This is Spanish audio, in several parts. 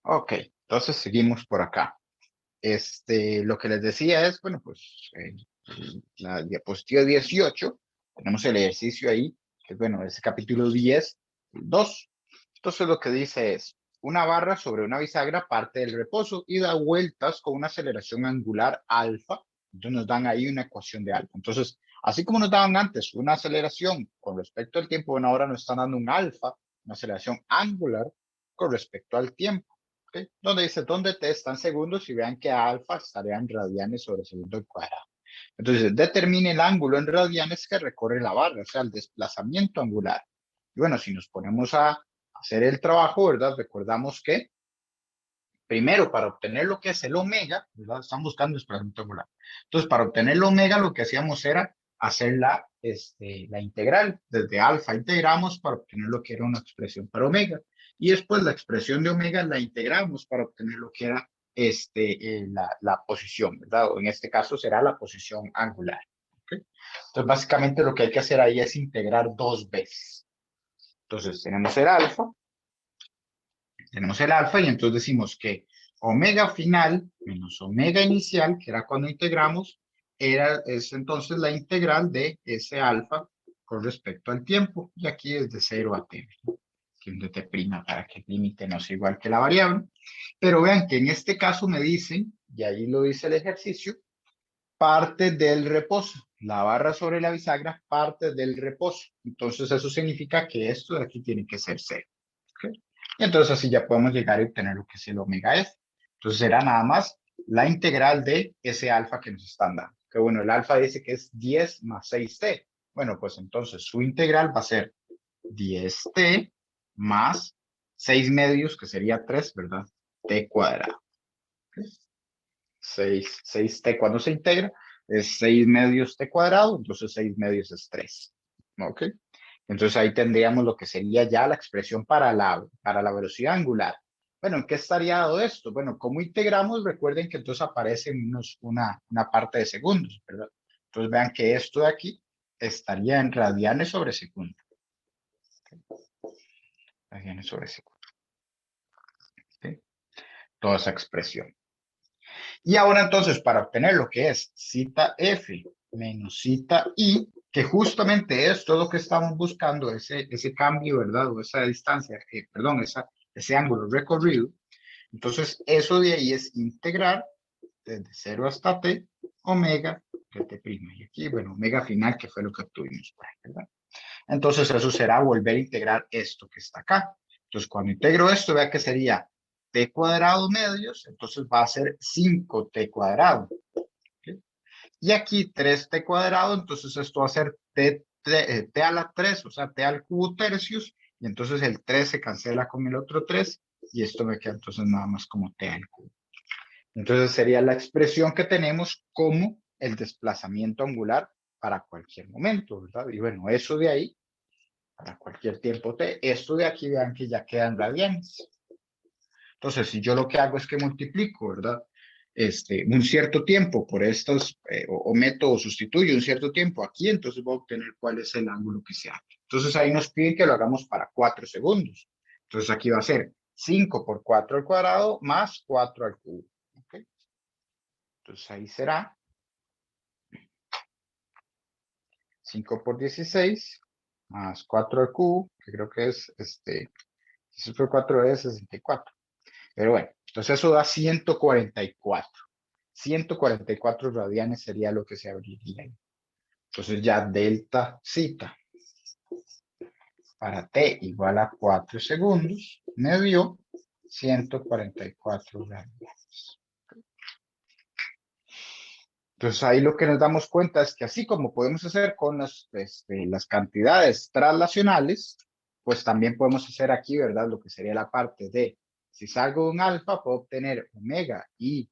Ok, entonces seguimos por acá. Lo que les decía es, bueno, pues la diapositiva 18 tenemos el ejercicio ahí, que es, bueno, es capítulo 10, 2. Entonces lo que dice es, una barra sobre una bisagra parte del reposo y da vueltas con una aceleración angular alfa. Entonces nos dan ahí una ecuación de alfa. Entonces, así como nos daban antes una aceleración con respecto al tiempo, bueno, ahora nos están dando un alfa, una aceleración angular con respecto al tiempo. ¿Ok? Donde dice, donde t están segundos y vean que alfa estaría en radianes sobre segundo al cuadrado. Entonces, determine el ángulo en radianes que recorre la barra, o sea, el desplazamiento angular. Y bueno, si nos ponemos a hacer el trabajo, ¿verdad? Recordamos que primero, para obtener lo que es el omega, ¿verdad? Están buscando desplazamiento angular. Entonces, para obtener el omega, lo que hacíamos era hacer la integral. Desde alfa integramos para obtener lo que era una expresión para omega. Y después la expresión de omega la integramos para obtener lo que era la posición, ¿verdad? O en este caso será la posición angular. ¿Okay? Entonces, básicamente lo que hay que hacer ahí es integrar dos veces. Entonces, tenemos el alfa y entonces decimos que omega final menos omega inicial, que era cuando integramos, es entonces la integral de ese alfa con respecto al tiempo. Y aquí es de 0 a t, que es de t' para que el límite no sea igual que la variable. Pero vean que en este caso me dicen, y ahí lo dice el ejercicio, parte del reposo. La barra sobre la bisagra parte del reposo. Entonces eso significa que esto de aquí tiene que ser 0. ¿Okay? Y entonces así ya podemos llegar a obtener lo que es el omega f. Entonces será nada más la integral de ese alfa que nos están dando. Que bueno, el alfa dice que es 10 más 6t. Bueno, pues entonces su integral va a ser 10t más 6 medios, que sería 3, ¿verdad? T cuadrado. ¿Okay? 6t cuando se integra es 6 medios t cuadrado, entonces 6 medios es 3. ¿Ok? Entonces ahí tendríamos lo que sería ya la expresión para la velocidad angular. Bueno, ¿en qué estaría dado esto? Bueno, ¿cómo integramos? Recuerden que entonces aparece una parte de segundos, ¿verdad? Entonces vean que esto de aquí estaría en radianes sobre segundo. Radianes sobre segundo. ¿Okay? Toda esa expresión. Y ahora entonces, para obtener lo que es cita F menos cita I, que justamente es todo lo que estamos buscando, ese cambio, ¿verdad? O esa distancia, perdón, ese ángulo recorrido. Entonces, eso de ahí es integrar desde 0 hasta t, omega de t'. Y aquí, bueno, omega final, que fue lo que obtuvimos por ahí, ¿verdad? Entonces, eso será volver a integrar esto que está acá. Entonces, cuando integro esto, vea que sería t cuadrado medios, entonces va a ser 5t cuadrado. ¿Okay? Y aquí 3t cuadrado, entonces esto va a ser t a la 3, o sea, t al cubo tercios, y entonces el 3 se cancela con el otro 3, y esto me queda entonces nada más como t al cubo. Entonces sería la expresión que tenemos como el desplazamiento angular para cualquier momento, ¿verdad? Y bueno, eso de ahí, para cualquier tiempo t, esto de aquí vean que ya quedan radianes. Entonces, si yo lo que hago es que multiplico, ¿verdad? Un cierto tiempo por estos, o meto o sustituyo un cierto tiempo aquí, entonces voy a obtener cuál es el ángulo que se hace. Entonces ahí nos piden que lo hagamos para 4 segundos. Entonces aquí va a ser 5 por 4 al cuadrado más 4 al cubo. ¿Okay? Entonces ahí será 5 por 16 más 4 al cubo, que creo que es, 16 por 4 es 64. Pero bueno, entonces eso da 144. 144 radianes sería lo que se abriría ahí. Entonces ya delta cita para t igual a 4 segundos me dio 144 radianes. Entonces ahí lo que nos damos cuenta es que así como podemos hacer con las cantidades traslacionales, pues también podemos hacer aquí, ¿verdad? Lo que sería la parte de, si salgo de un alfa, puedo obtener omega y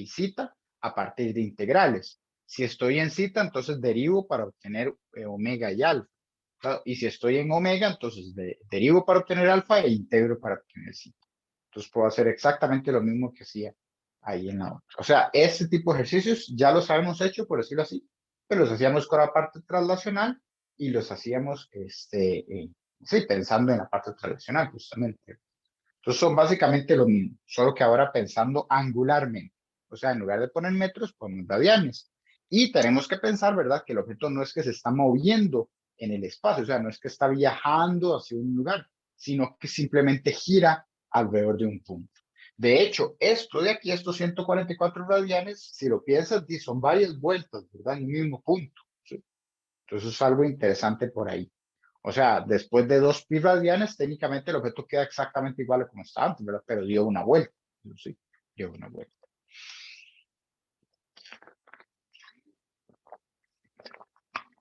cita a partir de integrales. Si estoy en cita, entonces derivo para obtener omega y alfa. ¿Claro? Y si estoy en omega, entonces derivo para obtener alfa e integro para obtener cita. Entonces puedo hacer exactamente lo mismo que hacía ahí en la otra. O sea, este tipo de ejercicios ya los habíamos hecho, por decirlo así, pero los hacíamos con la parte traslacional y los hacíamos, sí, pensando en la parte traslacional, justamente. Entonces son básicamente lo mismo, solo que ahora pensando angularmente. O sea, en lugar de poner metros, ponemos radianes. Y tenemos que pensar, ¿verdad? Que el objeto no es que se está moviendo en el espacio, o sea, no es que está viajando hacia un lugar, sino que simplemente gira alrededor de un punto. De hecho, esto de aquí, estos 144 radianes, si lo piensas, son varias vueltas, ¿verdad? En un mismo punto. ¿Sí? Entonces es algo interesante por ahí. O sea, después de 2 pi radianes, técnicamente el objeto queda exactamente igual a como estaba antes, ¿verdad? Pero dio una vuelta. Sí, dio una vuelta.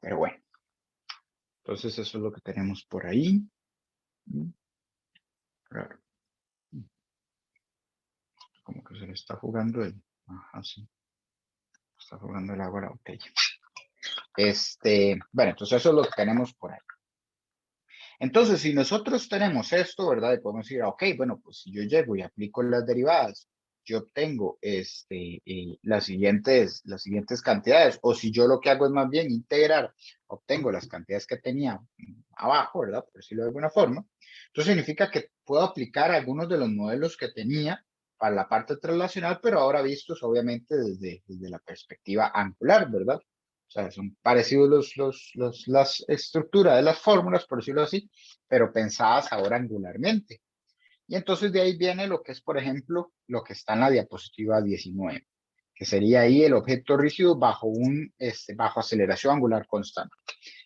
Pero bueno, entonces eso es lo que tenemos por ahí. Claro. Como que se le está jugando el... Ajá, sí. Está jugando el agua a la botella. Bueno, entonces eso es lo que tenemos por ahí. Entonces, si nosotros tenemos esto, ¿verdad? Y podemos decir, ok, bueno, pues si yo llego y aplico las derivadas, yo obtengo las siguientes cantidades, o si yo lo que hago es más bien integrar, obtengo las cantidades que tenía abajo, ¿verdad? Por decirlo de alguna forma. Entonces significa que puedo aplicar algunos de los modelos que tenía para la parte translacional, pero ahora vistos obviamente desde la perspectiva angular, ¿verdad? O sea, son parecidos las estructuras de las fórmulas, por decirlo así, pero pensadas ahora angularmente. Y entonces de ahí viene lo que es, por ejemplo, lo que está en la diapositiva 19, que sería ahí el objeto rígido bajo aceleración angular constante.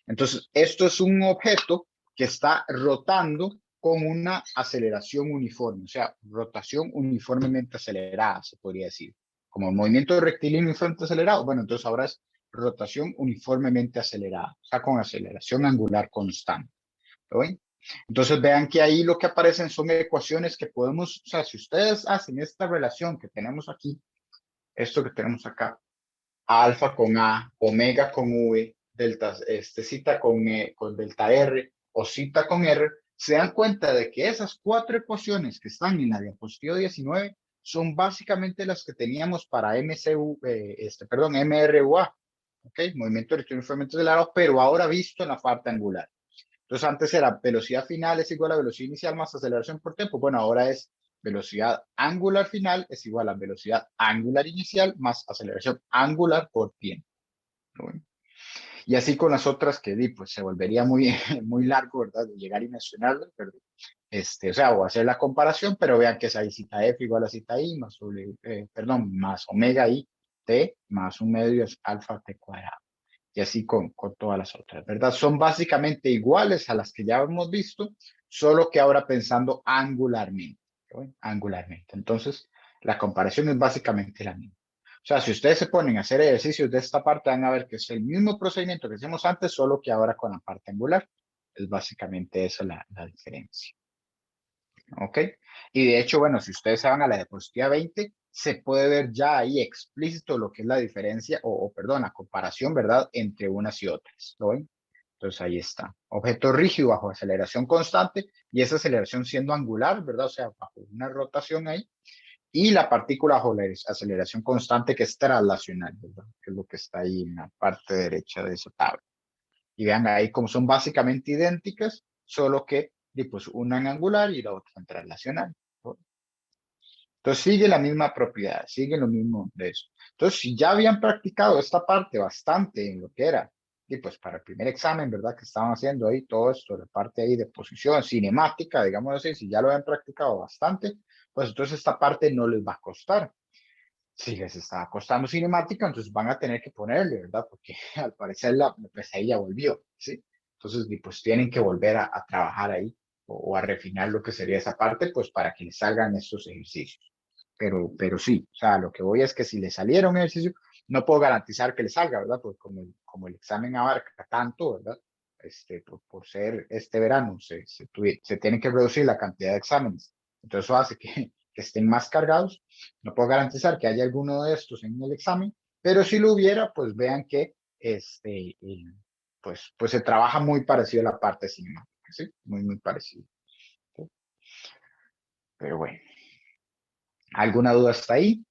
Entonces, esto es un objeto que está rotando con una aceleración uniforme, o sea, rotación uniformemente acelerada, se podría decir. Como el movimiento rectilíneo uniformemente acelerado, bueno, entonces ahora es rotación uniformemente acelerada, o sea, con aceleración angular constante. ¿Lo ven? Entonces vean que ahí lo que aparecen son ecuaciones que podemos, o sea, si ustedes hacen esta relación que tenemos aquí, esto que tenemos acá, alfa con A, omega con V, delta, zeta con delta R o zeta con R, se dan cuenta de que esas 4 ecuaciones que están en la diapositiva 19 son básicamente las que teníamos para MRUA, ¿ok? Movimiento electrónico uniformemente acelerado, pero ahora visto en la parte angular. Entonces antes era velocidad final es igual a velocidad inicial más aceleración por tiempo. Bueno, ahora es velocidad angular final es igual a velocidad angular inicial más aceleración angular por tiempo. ¿No? Y así con las otras que di, pues se volvería muy, muy largo, ¿verdad? De llegar y mencionarlas, pero, o sea, o hacer la comparación, pero vean que es ahí cita F igual a cita I más, más omega I T más un medio es alfa T cuadrado y así con todas las otras, ¿verdad? Son básicamente iguales a las que ya hemos visto, solo que ahora pensando angularmente, ¿no? Angularmente. Entonces, la comparación es básicamente la misma. O sea, si ustedes se ponen a hacer ejercicios de esta parte, van a ver que es el mismo procedimiento que hicimos antes, solo que ahora con la parte angular. Es básicamente esa la diferencia. ¿Ok? Y de hecho, bueno, si ustedes se van a la diapositiva 20, se puede ver ya ahí explícito lo que es la diferencia, perdón, la comparación, ¿verdad?, entre unas y otras. ¿Lo ven? Entonces ahí está. Objeto rígido bajo aceleración constante y esa aceleración siendo angular, ¿verdad? O sea, bajo una rotación ahí. Y la partícula bajo la aceleración constante que es traslacional, ¿verdad? Que es lo que está ahí en la parte derecha de esa tabla. Y vean ahí como son básicamente idénticas, solo que pues una en angular y la otra en translacional. ¿No? Entonces sigue la misma propiedad, sigue lo mismo de eso. Entonces, si ya habían practicado esta parte bastante en lo que era, y pues para el primer examen, ¿verdad? Que estaban haciendo ahí todo esto, la parte ahí de posición cinemática, digamos así, si ya lo habían practicado bastante, pues entonces esta parte no les va a costar. Si les está costando cinemática, entonces van a tener que ponerle, ¿verdad? Porque al parecer la pesadilla volvió, ¿sí? Entonces, pues tienen que volver a trabajar ahí o a refinar lo que sería esa parte, pues para que les salgan estos ejercicios. Pero sí, o sea, lo que voy es que si le saliera un ejercicio, no puedo garantizar que le salga, ¿verdad? Porque como el examen abarca tanto, ¿verdad? Por ser este verano, se tiene que reducir la cantidad de exámenes. Entonces eso hace que estén más cargados. No puedo garantizar que haya alguno de estos en el examen, pero si lo hubiera, pues vean que pues se trabaja muy parecido a la parte cinemática, ¿sí? Muy, muy parecido. ¿Sí? Pero bueno, ¿alguna duda hasta ahí?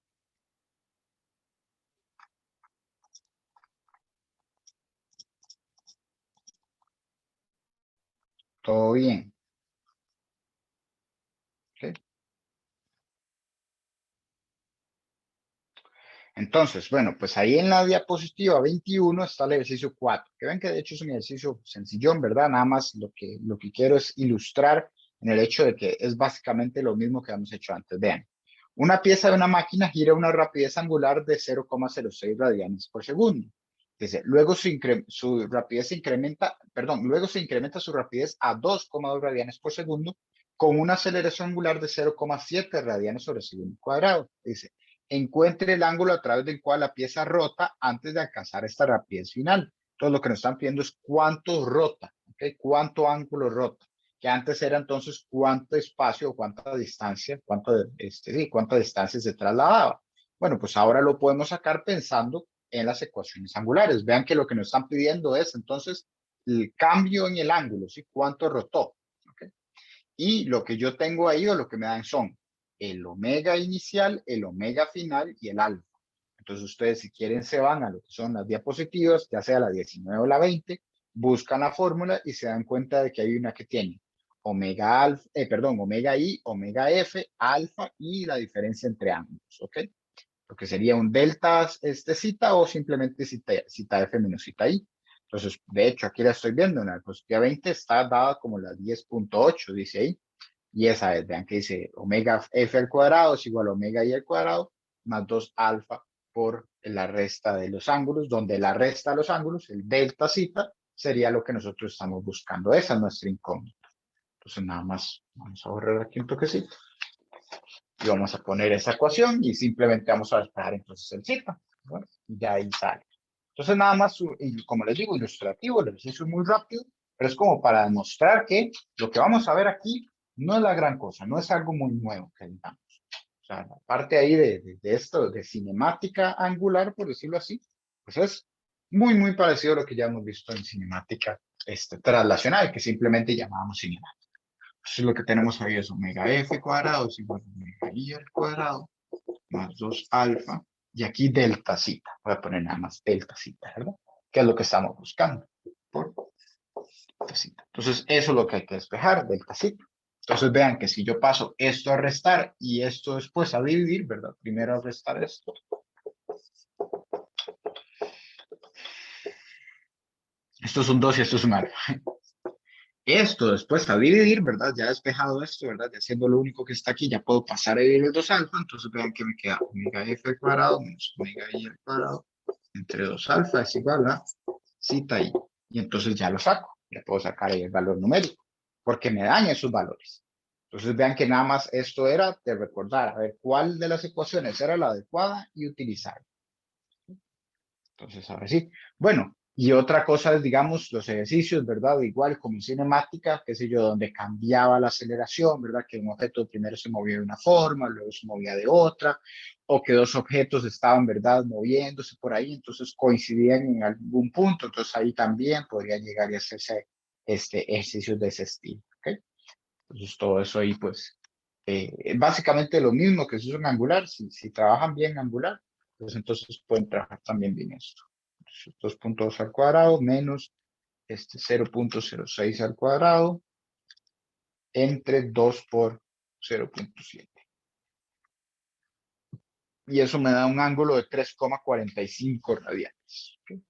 ¿Todo bien? ¿Sí? Entonces, bueno, pues ahí en la diapositiva 21 está el ejercicio 4, que ven que de hecho es un ejercicio sencillón, ¿verdad? Nada más lo que quiero es ilustrar en el hecho de que es básicamente lo mismo que hemos hecho antes. Vean, una pieza de una máquina gira a una rapidez angular de 0,06 radianes por segundo. Dice, luego su rapidez se incrementa, perdón, luego se incrementa su rapidez a 2,2 radianes por segundo con una aceleración angular de 0,7 radianes sobre segundo cuadrado. Dice, encuentre el ángulo a través del cual la pieza rota antes de alcanzar esta rapidez final. Entonces lo que nos están pidiendo es cuánto rota, ¿okay? Cuánto ángulo rota, que antes era entonces cuánto espacio o cuánta distancia, cuánta distancia se trasladaba. Bueno, pues ahora lo podemos sacar pensando en las ecuaciones angulares. Vean que lo que nos están pidiendo es entonces el cambio en el ángulo, ¿sí? Cuánto rotó. ¿Okay? Y lo que yo tengo ahí o lo que me dan son el omega inicial, el omega final y el alfa. Entonces ustedes si quieren se van a lo que son las diapositivas, ya sea la 19 o la 20, buscan la fórmula y se dan cuenta de que hay una que tiene omega alfa, omega i, omega f, alfa y la diferencia entre ambos, ¿ok? Lo que sería un delta zeta o simplemente zeta f menos zeta i. Entonces, de hecho, aquí la estoy viendo, en la diapositiva 20 está dada como la 10.8, dice ahí. Y esa es, vean que dice omega f al cuadrado es igual a omega i al cuadrado más 2 alfa por la resta de los ángulos, donde la resta de los ángulos, el delta zeta, sería lo que nosotros estamos buscando. Esa es nuestra incógnita. Entonces nada más vamos a borrar aquí un toquecito y vamos a poner esa ecuación y simplemente vamos a despejar entonces el zeta. Bueno, ya ahí sale. Entonces nada más, y como les digo, ilustrativo, el ejercicio es muy rápido, pero es como para demostrar que lo que vamos a ver aquí no es la gran cosa, no es algo muy nuevo que digamos. O sea, la parte ahí de esto, de cinemática angular, por decirlo así, pues es muy parecido a lo que ya hemos visto en cinemática traslacional, que simplemente llamábamos cinemática. Entonces lo que tenemos ahí es omega f cuadrado es igual a omega i al cuadrado más 2 alfa, y aquí delta zeta. Voy a poner nada más delta zeta, ¿verdad? ¿Qué es lo que estamos buscando? Por delta zeta. Entonces, eso es lo que hay que despejar, delta zeta. Entonces, vean que si yo paso esto a restar y esto después a dividir, ¿verdad? Primero a restar esto. Esto es un 2 y esto es un alfa. Esto después a dividir, ¿verdad? Ya despejado esto, ¿verdad? Ya siendo lo único que está aquí, ya puedo pasar a dividir el 2 alfa. Entonces, vean que me queda omega f al cuadrado menos omega i al cuadrado entre 2 alfa es igual a zeta i. Y entonces ya lo saco. Ya puedo sacar ahí el valor numérico, porque me daña esos valores. Entonces vean que nada más esto era de recordar, a ver cuál de las ecuaciones era la adecuada y utilizar. Entonces, ahora sí. Bueno, y otra cosa es, digamos, los ejercicios, ¿verdad? Igual como en cinemática, qué sé yo, donde cambiaba la aceleración, ¿verdad? Que un objeto primero se movía de una forma, luego se movía de otra, o que dos objetos estaban, ¿verdad? Moviéndose por ahí, entonces coincidían en algún punto, entonces ahí también podría llegar a hacerse ejercicios de ese estilo, ¿ok? Entonces todo eso ahí, pues, básicamente lo mismo que se usa en Angular, si trabajan bien en Angular, pues entonces pueden trabajar también bien esto. 2.2 al cuadrado menos 0.06 al cuadrado entre 2 por 0.7. Y eso me da un ángulo de 3,45 radianes. ¿Okay?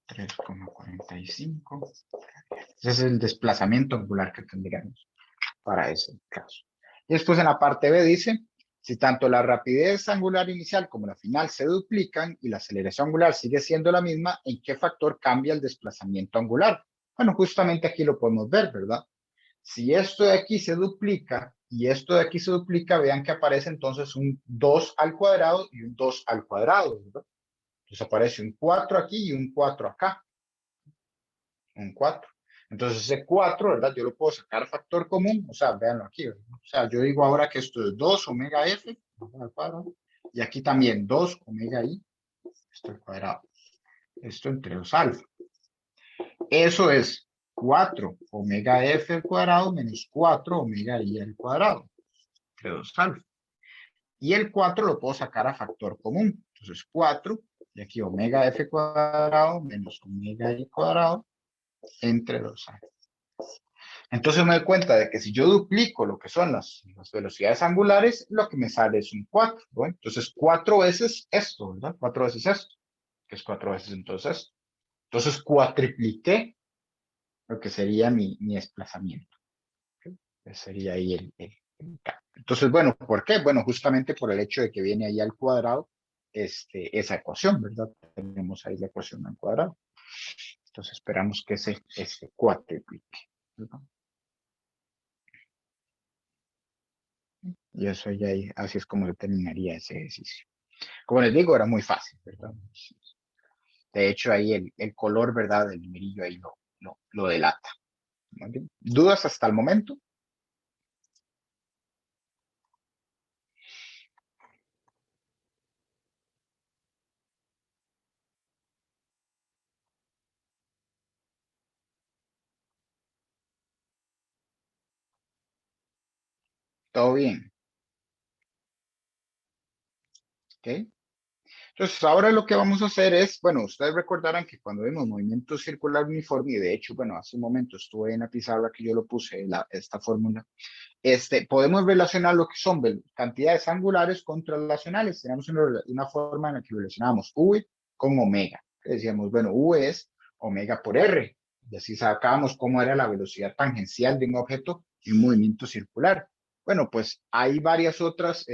3,45. Ese es el desplazamiento angular que tendríamos para ese caso. Y después en la parte B dice, si tanto la rapidez angular inicial como la final se duplican y la aceleración angular sigue siendo la misma, ¿en qué factor cambia el desplazamiento angular? Bueno, justamente aquí lo podemos ver, ¿verdad? Si esto de aquí se duplica y esto de aquí se duplica, vean que aparece entonces un 2 al cuadrado y un 2 al cuadrado, ¿verdad? Entonces aparece un 4 aquí y un 4 acá. Un 4. Entonces ese 4, ¿verdad? Yo lo puedo sacar factor común, o sea, véanlo aquí, ¿verdad? O sea, yo digo ahora que esto es 2 omega f al cuadrado, y aquí también 2 omega i, esto al cuadrado. Esto entre 2 alfa. Eso es 4 omega f al cuadrado menos 4 omega i al cuadrado, entre 2 alfa. Y el 4 lo puedo sacar a factor común. Entonces 4, y aquí omega f cuadrado menos omega i cuadrado entre 2 alfa. Entonces me doy cuenta de que si yo duplico lo que son las velocidades angulares, lo que me sale es un 4, ¿no? Entonces 4 veces esto, ¿verdad? 4 veces esto, que es 4 veces entonces esto. Entonces cuatripliqué lo que sería mi desplazamiento. ¿Ok? Ese sería ahí el cambio. Entonces, bueno, ¿por qué? Bueno, justamente por el hecho de que viene ahí al cuadrado esa ecuación, ¿verdad? Tenemos ahí la ecuación al cuadrado. Entonces esperamos que ese cuatriplique, ¿verdad? Y eso ya ahí, así es como terminaría ese ejercicio. Como les digo, era muy fácil, ¿verdad? De hecho, ahí el color, ¿verdad? Del numerillo ahí lo delata. ¿Vale? ¿Dudas hasta el momento? ¿Todo bien? ¿Ok? Entonces, ahora lo que vamos a hacer es, bueno, ustedes recordarán que cuando vimos movimiento circular uniforme, y de hecho, bueno, hace un momento estuve en la pizarra que yo lo puse, esta fórmula, podemos relacionar lo que son cantidades angulares con translacionales. Tenemos una forma en la que relacionamos V con omega. Decíamos, bueno, V es omega por R. Y así sacábamos cómo era la velocidad tangencial de un objeto en movimiento circular. Bueno, pues hay varias otras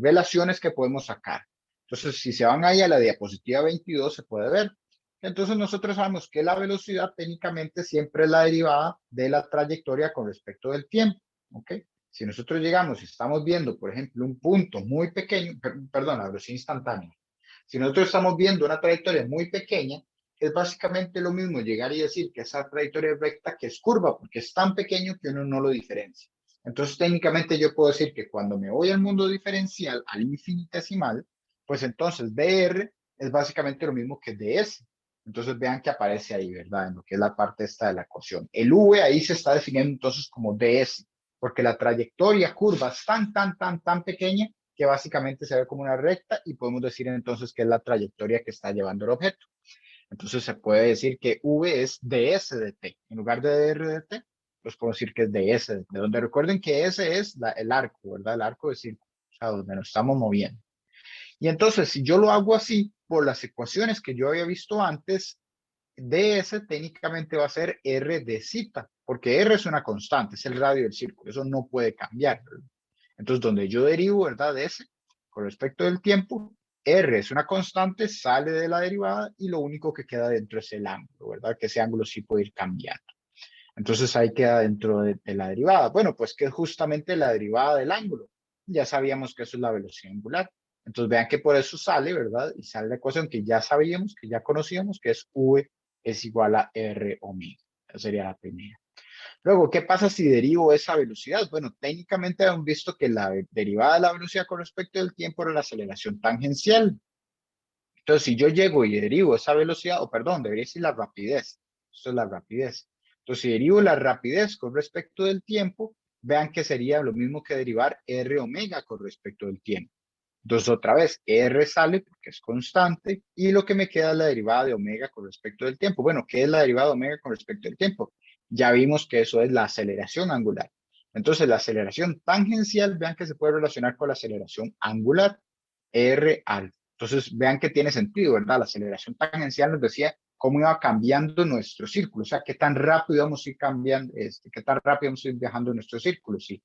relaciones que podemos sacar. Entonces, si se van ahí a la diapositiva 22, se puede ver. Entonces, nosotros sabemos que la velocidad técnicamente siempre es la derivada de la trayectoria con respecto del tiempo. ¿Ok? Si nosotros llegamos y estamos viendo, por ejemplo, un punto muy pequeño, perdón, la velocidad instantánea. Si nosotros estamos viendo una trayectoria muy pequeña, es básicamente lo mismo llegar y decir que esa trayectoria es recta que es curva, porque es tan pequeño que uno no lo diferencia. Entonces, técnicamente yo puedo decir que cuando me voy al mundo diferencial, al infinitesimal, pues entonces dr es básicamente lo mismo que ds. Entonces vean que aparece ahí, ¿verdad? En lo que es la parte esta de la ecuación. El v ahí se está definiendo entonces como ds, porque la trayectoria curva es tan pequeña que básicamente se ve como una recta y podemos decir entonces que es la trayectoria que está llevando el objeto. Entonces se puede decir que V es ds de t. En lugar de dr de t, pues podemos decir que es ds de t, donde recuerden que ese es el arco, ¿verdad? El arco de círculo, o sea, donde nos estamos moviendo. Y entonces, si yo lo hago así, por las ecuaciones que yo había visto antes, ds técnicamente va a ser r de zeta, porque r es una constante, es el radio del círculo, eso no puede cambiar, ¿verdad? Entonces, donde yo derivo, ¿verdad? De S con respecto del tiempo, R es una constante, sale de la derivada y lo único que queda dentro es el ángulo, ¿verdad? Que ese ángulo sí puede ir cambiando. Entonces ahí queda dentro de la derivada. Bueno, pues que es justamente la derivada del ángulo. Ya sabíamos que eso es la velocidad angular. Entonces vean que por eso sale, ¿verdad? Y sale la ecuación que ya sabíamos, que ya conocíamos, que es V es igual a R omega. Esa sería la primera. Luego, ¿qué pasa si derivo esa velocidad? Bueno, técnicamente hemos visto que la derivada de la velocidad con respecto del tiempo era la aceleración tangencial. Entonces, si yo llego y derivo esa velocidad, o perdón, debería decir la rapidez. Esto es la rapidez. Entonces, si derivo la rapidez con respecto del tiempo, vean que sería lo mismo que derivar R omega con respecto del tiempo. Entonces, otra vez, R sale porque es constante y lo que me queda es la derivada de omega con respecto del tiempo. Bueno, ¿qué es la derivada de omega con respecto del tiempo? Ya vimos que eso es la aceleración angular. Entonces, la aceleración tangencial, vean que se puede relacionar con la aceleración angular, R alfa. Entonces, vean que tiene sentido, ¿verdad? La aceleración tangencial nos decía cómo iba cambiando nuestro círculo, o sea, qué tan rápido vamos a ir cambiando, qué tan rápido vamos a ir viajando en nuestro círculo, si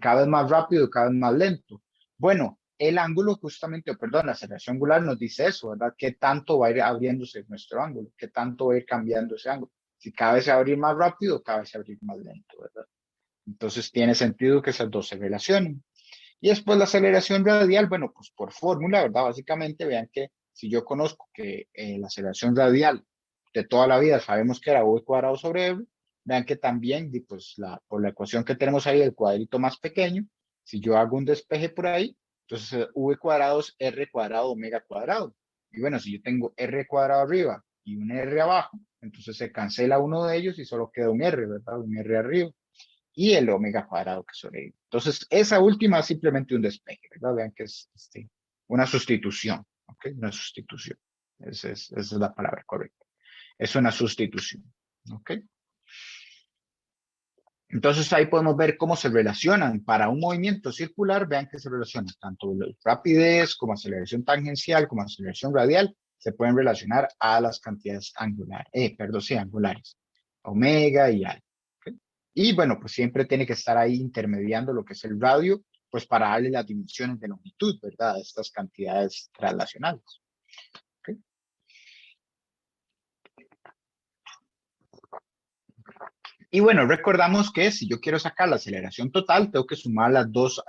cada vez más rápido, cada vez más lento. Bueno, el ángulo justamente, o perdón, la aceleración angular nos dice eso, ¿verdad? ¿Qué tanto va a ir abriéndose nuestro ángulo? ¿Qué tanto va a ir cambiando ese ángulo? Si cada vez se va a abrir más rápido, cada vez se va a abrir más lento, ¿verdad? Entonces tiene sentido que esas dos se relacionen. Y después la aceleración radial, bueno, pues por fórmula, ¿verdad? Básicamente vean que si yo conozco que la aceleración radial de toda la vida sabemos que era v cuadrado sobre r, vean que también, pues por la ecuación que tenemos ahí, el cuadrito más pequeño, si yo hago un despeje por ahí, entonces v cuadrado es r cuadrado omega cuadrado. Y bueno, si yo tengo r cuadrado arriba y un r abajo, entonces se cancela uno de ellos y solo queda un r, ¿verdad? Un r arriba y el omega cuadrado que sobrevive. Entonces, esa última es simplemente un despeje, ¿verdad? Vean que es una sustitución, ¿ok? Una sustitución. Esa es la palabra correcta. Es una sustitución, ¿ok? Entonces ahí podemos ver cómo se relacionan para un movimiento circular. Vean que se relacionan tanto la rapidez como aceleración tangencial como aceleración radial. Se pueden relacionar a las cantidades angulares, perdón, sí, angulares, omega y alfa. ¿Ok? Y bueno, pues siempre tiene que estar ahí intermediando lo que es el radio, pues para darle las dimensiones de longitud, ¿verdad? A estas cantidades traslacionales. ¿Ok? Y bueno, recordamos que si yo quiero sacar la aceleración total, tengo que sumar las dos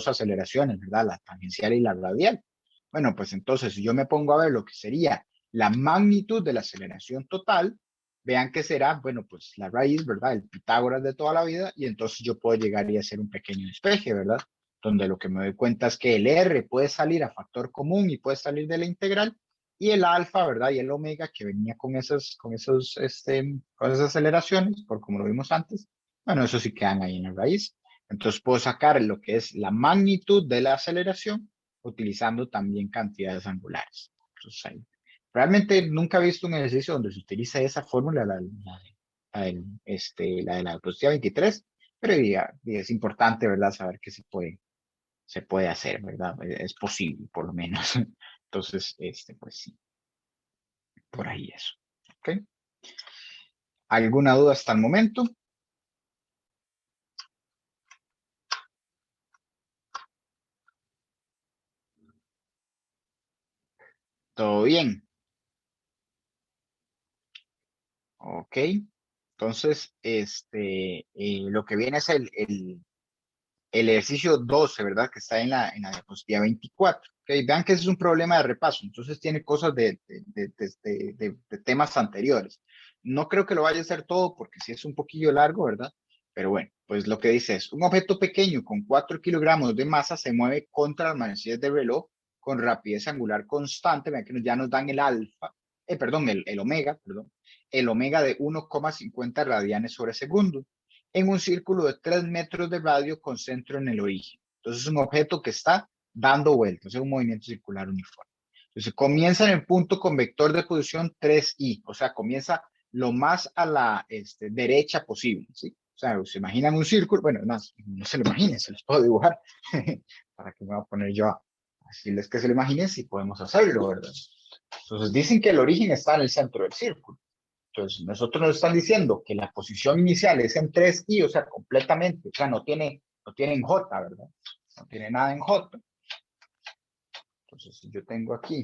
aceleraciones, ¿verdad? La tangencial y la radial. Bueno, pues entonces, si yo me pongo a ver lo que sería la magnitud de la aceleración total, vean que será, bueno, pues la raíz, ¿verdad? El Pitágoras de toda la vida, y entonces yo puedo llegar y hacer un pequeño despeje, ¿verdad? Donde lo que me doy cuenta es que el R puede salir a factor común y puede salir de la integral, y el alfa, ¿verdad? Y el omega que venía con esas aceleraciones, por como lo vimos antes, bueno, eso sí quedan ahí en la raíz. Entonces puedo sacar lo que es la magnitud de la aceleración utilizando también cantidades angulares. Entonces, ahí. Realmente nunca he visto un ejercicio donde se utiliza esa fórmula, la de la diapositiva 23, pero es importante, ¿verdad? Saber que se puede hacer, ¿verdad? Es posible, por lo menos. Entonces, pues sí, por ahí eso. ¿Ok? ¿Alguna duda hasta el momento? ¿Todo bien? Ok. Entonces, lo que viene es el ejercicio 12, ¿verdad? Que está en la diapositiva 24. Okay, vean que ese es un problema de repaso, entonces tiene cosas de temas anteriores. No creo que lo vaya a hacer todo porque sí es un poquillo largo, ¿verdad? Pero bueno, pues lo que dice es, un objeto pequeño con 4 kilogramos de masa se mueve contra las manecillas del reloj con rapidez angular constante. Vean que ya nos dan el alfa, perdón, el omega, perdón, el omega de 1,50 radianes sobre segundo en un círculo de 3 metros de radio con centro en el origen. Entonces es un objeto que está dando vueltas, es un movimiento circular uniforme. Entonces comienza en el punto con vector de posición 3i, o sea, comienza lo más a la derecha posible, ¿sí? O sea, se imaginan un círculo, bueno, no se lo imaginen, se los puedo dibujar. ¿Para qué me voy a poner yo a decirles que se lo imaginen si podemos hacerlo, ¿verdad? Entonces dicen que el origen está en el centro del círculo. Entonces, nosotros nos están diciendo que la posición inicial es en 3i, o sea, completamente, o sea, no tiene en J, ¿verdad? No tiene nada en J. Entonces, si yo tengo aquí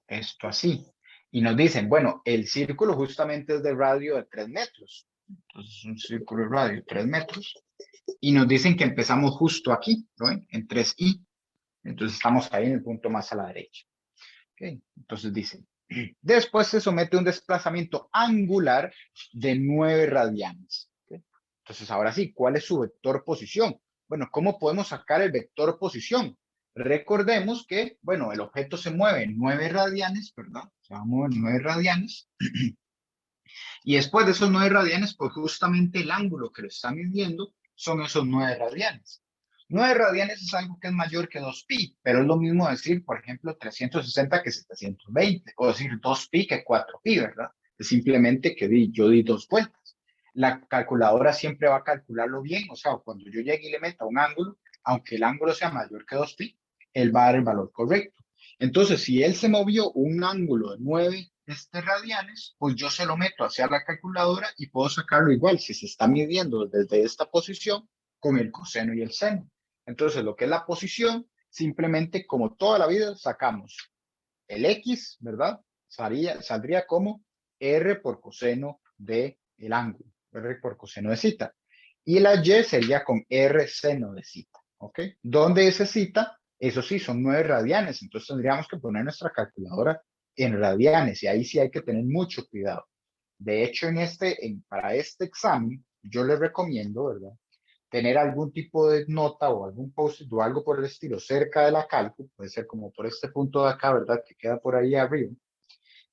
esto así, y nos dicen, bueno, el círculo justamente es de radio de 3 metros. Entonces, un círculo de radio de 3 metros. Y nos dicen que empezamos justo aquí, ¿no? En 3i. Entonces, estamos ahí en el punto más a la derecha. Okay. Entonces dicen, después se somete a un desplazamiento angular de 9 radianes. Okay. Entonces, ahora sí, ¿cuál es su vector posición? Bueno, ¿cómo podemos sacar el vector posición? Recordemos que, bueno, el objeto se mueve en 9 radianes, ¿verdad? Se va a mover en 9 radianes. Y después de esos 9 radianes, pues justamente el ángulo que lo está midiendo son esos 9 radianes. 9 radianes es algo que es mayor que 2pi, pero es lo mismo decir, por ejemplo, 360 que 720, o decir 2pi que 4pi, ¿verdad? Es simplemente que yo di 2 vueltas. La calculadora siempre va a calcularlo bien, o sea, cuando yo llegue y le meta un ángulo, aunque el ángulo sea mayor que 2pi, él va a dar el valor correcto. Entonces, si él se movió un ángulo de 9 radianes, pues yo se lo meto hacia la calculadora y puedo sacarlo igual si se está midiendo desde esta posición con el coseno y el seno. Entonces, lo que es la posición, simplemente como toda la vida sacamos el X, ¿verdad? Saldría como R por coseno de el ángulo, R por coseno de zeta. Y la Y sería con R seno de zeta, ¿ok? ¿Dónde es zeta? Eso sí, son 9 radianes, entonces tendríamos que poner nuestra calculadora en radianes y ahí sí hay que tener mucho cuidado. De hecho, para este examen, yo les recomiendo, ¿verdad? Tener algún tipo de nota o algún post o algo por el estilo cerca de la cálculo, puede ser como por este punto de acá, ¿verdad? Que queda por ahí arriba,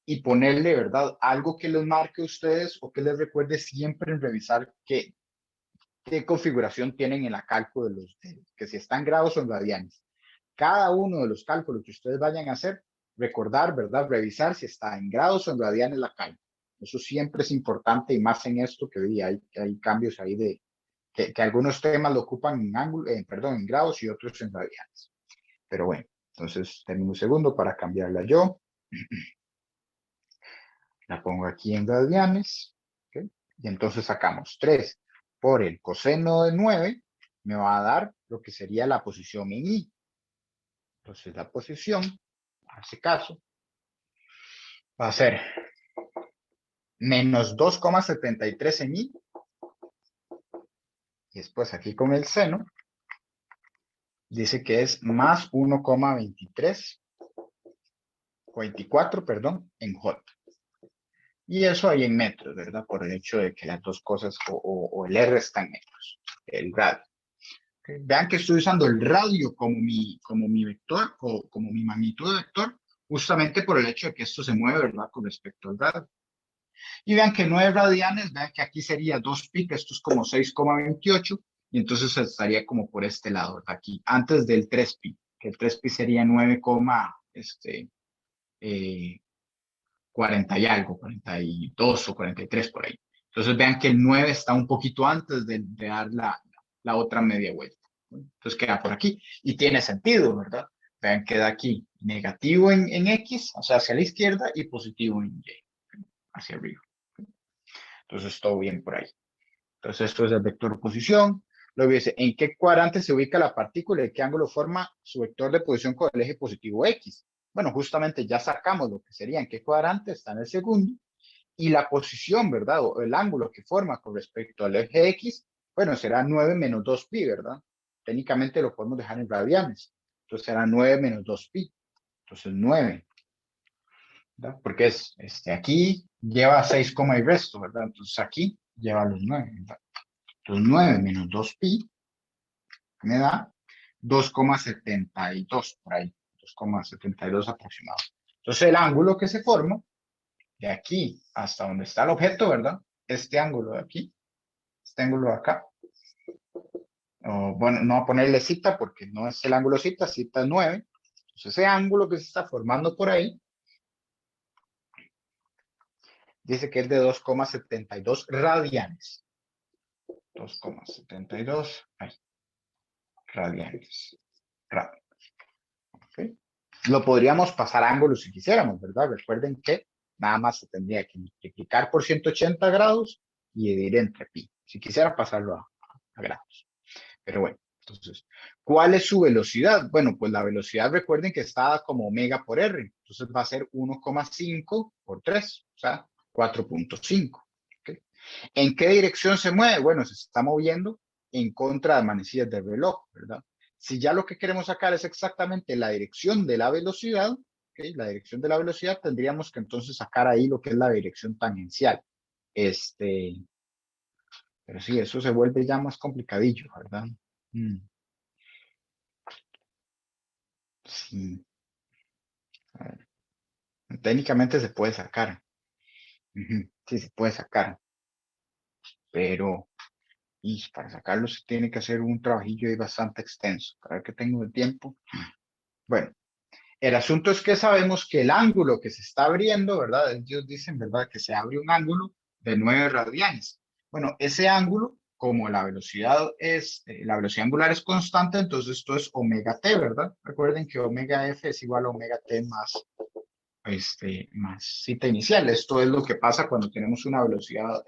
y ponerle, ¿verdad? Algo que les marque a ustedes o que les recuerde siempre en revisar qué configuración tienen en la cálculo que si están grados o en radianes. Cada uno de los cálculos que ustedes vayan a hacer, recordar, ¿verdad? Revisar si está en grados o en radianes la cálculo. Eso siempre es importante y más en esto que hay cambios ahí de que algunos temas lo ocupan en ángulo, perdón, en grados y otros en radianes. Pero bueno, entonces tengo un segundo para cambiarla yo. La pongo aquí en radianes. ¿Okay? Y entonces sacamos 3 por el coseno de 9. Me va a dar lo que sería la posición en I. Entonces la posición, en este caso, va a ser menos 2,73 en I. Y después aquí con el seno, dice que es más 1,24, perdón, en J. Y eso hay en metros, ¿verdad? Por el hecho de que las dos cosas o el R está en metros, el radio. ¿Okay? Vean que estoy usando el radio como mi vector o como mi magnitud de vector, justamente por el hecho de que esto se mueve, ¿verdad? Con respecto al radio. Y vean que 9 radianes, vean que aquí sería 2pi, que esto es como 6,28, y entonces estaría como por este lado, aquí, antes del 3pi, que el 3pi sería 9, 40 y algo, 42 o 43 por ahí. Entonces vean que el 9 está un poquito antes de dar la otra media vuelta. Entonces queda por aquí y tiene sentido, ¿verdad? Vean, queda aquí negativo en X, o sea, hacia la izquierda, y positivo en Y, hacia arriba. Entonces todo bien por ahí. Entonces esto es el vector de posición. Luego dice, ¿en qué cuadrante se ubica la partícula y qué ángulo forma su vector de posición con el eje positivo X? Bueno, justamente ya sacamos lo que sería en qué cuadrante está en el segundo. Y la posición, ¿verdad? O el ángulo que forma con respecto al eje X, bueno, será 9 menos 2pi, ¿verdad? Técnicamente lo podemos dejar en radianes. Entonces será 9 menos 2pi. Entonces 9, ¿verdad? Porque aquí lleva 6, y resto, ¿verdad? Entonces aquí lleva los 9, ¿verdad? Entonces 9 menos 2pi me da 2,72 por ahí, 2,72 aproximado. Entonces el ángulo que se forma de aquí hasta donde está el objeto, ¿verdad? Este ángulo de aquí, este ángulo de acá. Bueno, no voy a ponerle cita porque no es el ángulo cita es 9. Entonces ese ángulo que se está formando por ahí dice que es de 2,72 radianes. 2,72 radianes. ¿Okay? Lo podríamos pasar a ángulos si quisiéramos, ¿verdad? Recuerden que nada más se tendría que multiplicar por 180 grados y dividir entre pi, si quisiera pasarlo a grados. Pero bueno, entonces, ¿cuál es su velocidad? Bueno, pues la velocidad, recuerden que está como omega por R, entonces va a ser 1,5 por 3, o sea, 4,5. ¿Okay? ¿En qué dirección se mueve? Bueno, se está moviendo en contra de manecillas del reloj, ¿verdad? Si ya lo que queremos sacar es exactamente la dirección de la velocidad, ¿okay? La dirección de la velocidad, tendríamos que entonces sacar ahí lo que es la dirección tangencial. Pero sí, eso se vuelve ya más complicadillo, ¿verdad? Mm, sí. A ver, técnicamente se puede sacar. Ujú, sí, se puede sacar, pero y para sacarlo se tiene que hacer un trabajillo ahí bastante extenso. Para ver que tengo de tiempo. Bueno, el asunto es que sabemos que el ángulo que se está abriendo, ¿verdad? Ellos dicen, ¿verdad? Que se abre un ángulo de 9 radianes. Bueno, ese ángulo, como la velocidad angular es constante, entonces esto es omega t, ¿verdad? Recuerden que omega f es igual a omega t más cita inicial. Esto es lo que pasa cuando tenemos una velocidad